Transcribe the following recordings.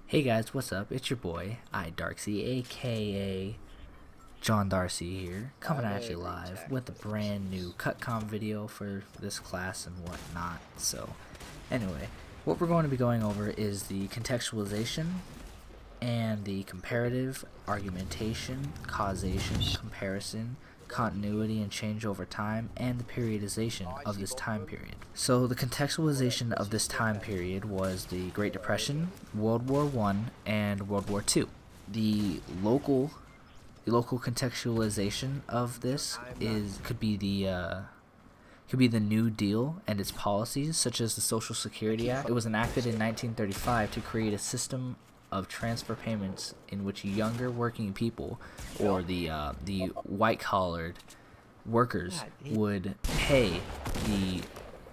Hey guys, what's up? It's your boy, iDarxy, aka John Darcy here, coming at you live with a brand new cutcom video for this class and whatnot. So, anyway, what we're going to be going over is the contextualization and the comparative, argumentation, causation, comparison, continuity and change over time, and the periodization of this time period. So the contextualization of this time period was the Great Depression, World War I, and World War II. The local contextualization of this could be the New Deal and its policies, such as the Social Security Act. It was enacted in 1935 to create a system of transfer payments in which younger working people, or the white-collared workers, would pay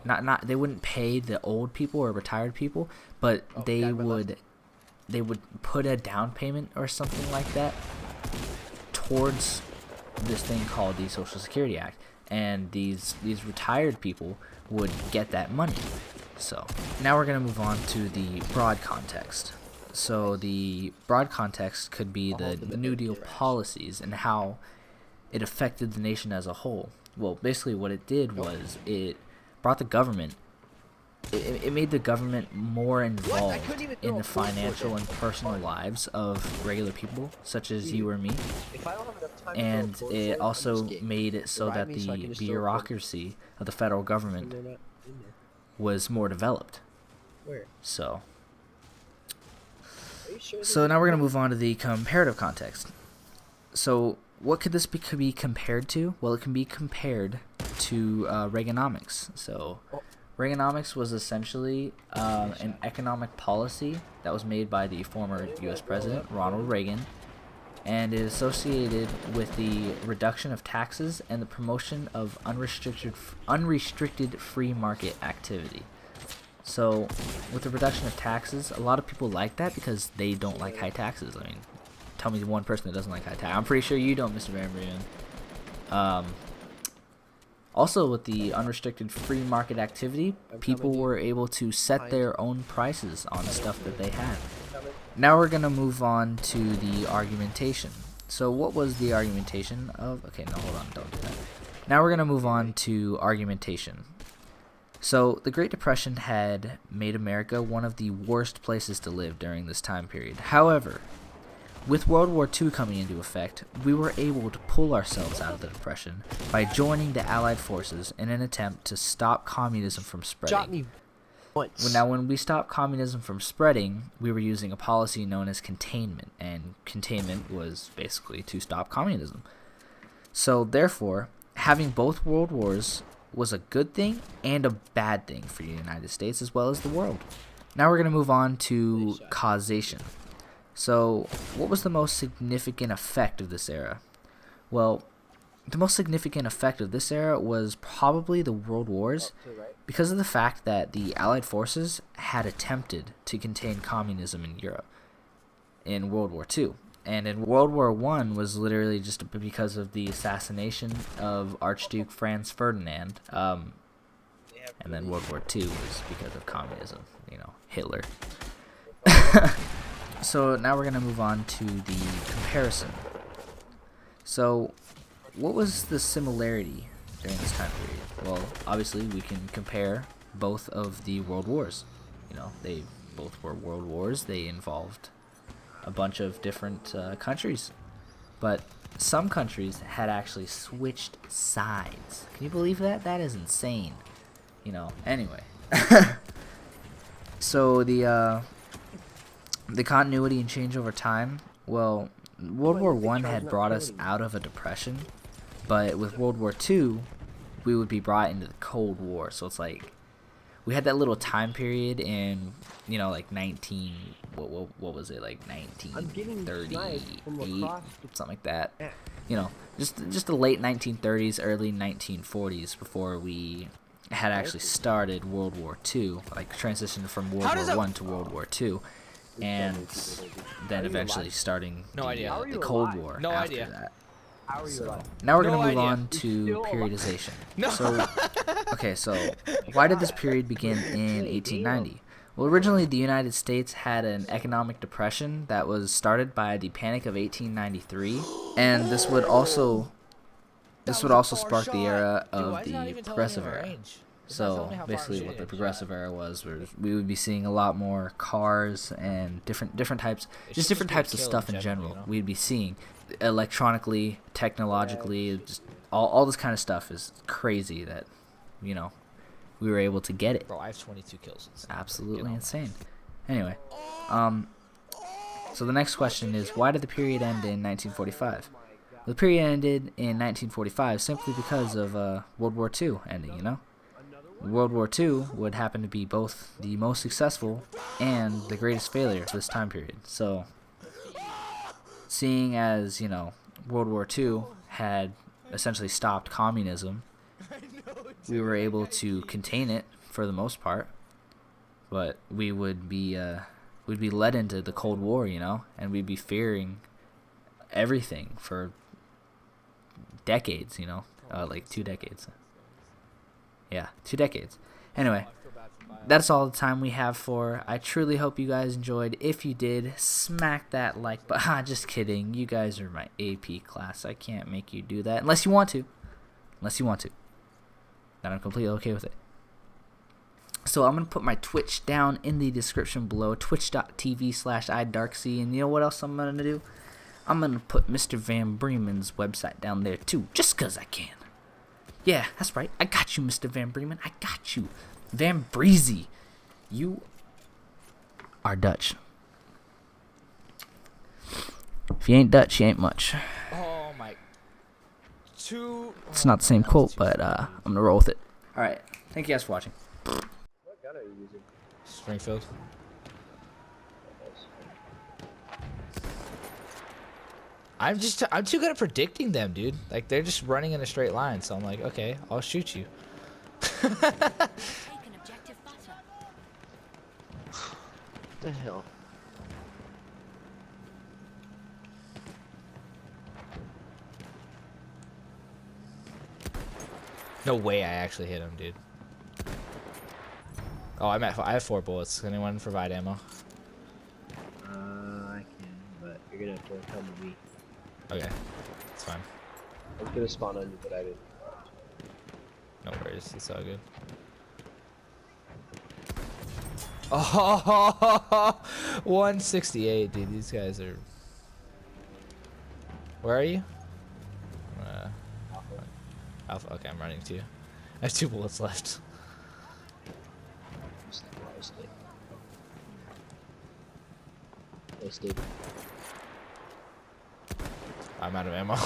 they wouldn't pay the old people or retired people, but they would put a down payment or something like that towards this thing called the Social Security Act, and these retired people would get that money. So now we're going to move on to the broad context. So the broad context could be the New Deal policies and how it affected the nation as a whole. Well, basically what it did was it brought the government, it made the government more involved in the financial and personal lives of regular people, such as you or me. And it also made it so that the bureaucracy of the federal government was more developed. So now we're going to move on to the comparative context. So what could this be compared to? Well, it can be compared to Reaganomics. So Reaganomics was essentially an economic policy that was made by the former U.S. President, Ronald Reagan, and it is associated with the reduction of taxes and the promotion of unrestricted free market activity. So, with the reduction of taxes, a lot of people like that because they don't like high taxes. I mean, tell me one person that doesn't like high taxes. I'm pretty sure you don't, Mr. Van Brian. Also, with the unrestricted free market activity, people were able to set their own prices on stuff that they had. Now we're going to move on to the argumentation. So what was the argumentation of... Okay, no, hold on, don't do that. Now we're going to move on to argumentation. So, the Great Depression had made America one of the worst places to live during this time period. However, with World War II coming into effect, we were able to pull ourselves out of the Depression by joining the Allied forces in an attempt to stop communism from spreading. Now, when we stopped communism from spreading, we were using a policy known as containment, and containment was basically to stop communism. So, therefore, having both world wars was a good thing and a bad thing for the United States as well as the world. Now we're going to move on to causation. So, what was the most significant effect of this era? Well, the most significant effect of this era was probably the World Wars, because of the fact that the Allied forces had attempted to contain communism in Europe in World War II. And in World War I was literally just because of the assassination of Archduke Franz Ferdinand. And then World War II was because of communism, Hitler. So now we're going to move on to the comparison. So what was the similarity during this time period? Well, obviously we can compare both of the world wars. They both were world wars. They involved a bunch of different countries, but some countries had actually switched sides. Can you believe that? That is insane. Anyway. So the continuity and change over time. Well, World War I had brought us out of a depression, but with World War II, we would be brought into the Cold War. So it's like we had that little time period in, like what was it, like 1938, something like that. Just the late 1930s, early 1940s before we had actually started World War II, like transitioned from World War I to World War II, and then eventually starting the Cold War after that. So now we're gonna move on to periodization. So why did this period begin in 1890? Well, originally the United States had an economic depression that was started by the Panic of 1893, and this would also spark the era of the Progressive era. So basically, what the Progressive era was we would be seeing a lot more cars and different types, just different types of stuff in general. We'd be seeing electronically, technologically, just all this kind of stuff is crazy that, you know, we were able to get it. Bro, I have 22 kills. It's absolutely insane. Anyway, so the next question is, why did the period end in 1945? The period ended in 1945 simply because of World War II ending, you know? World War II would happen to be both the most successful and the greatest failure to this time period. So, seeing as, you know, World War II had essentially stopped communism, we were able to contain it for the most part, but we'd be led into the Cold War, you know, and we'd be fearing everything for decades, you know, like 2 decades. Yeah, 2 decades. Anyway, that's all the time we have for. I truly hope you guys enjoyed. If you did, smack that like button. Just kidding. You guys are my AP class. I can't make you do that unless you want to. Then I'm completely okay with it. So I'm going to put my Twitch down in the description below, twitch.tv/iDarxy. And you know what else I'm going to do? I'm going to put Mr. Van Bremen's website down there too, just because I can. Yeah, that's right. I got you, Mr. Van Bremen. I got you. Van Breezy. You are Dutch. If you ain't Dutch, you ain't much. Oh my. It's not the same quote, but I'm going to roll with it. Alright. Thank you guys for watching. What gun are you using? Springfield. I'm too good at predicting them, dude. Like, they're just running in a straight line, so I'm like, okay, I'll shoot you. What the hell? No way I actually hit him, dude. Oh, I have 4 bullets. Can anyone provide ammo? I can, but you're gonna have to come with me. Okay, it's fine. I was gonna spawn on you, but I didn't. No worries, it's all good. Oh, 168, dude. These guys are. Where are you? Alpha. Okay, I'm running to you. I have 2 bullets left. I'm out of ammo.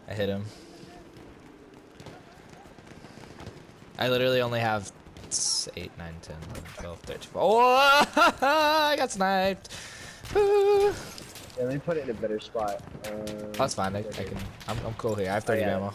I hit him. I literally only have 8, 9, 10, 11, 12, 13. Oh, I got sniped. Yeah, let me put it in a better spot. That's fine. I can. I'm cool here. I have 30 ammo.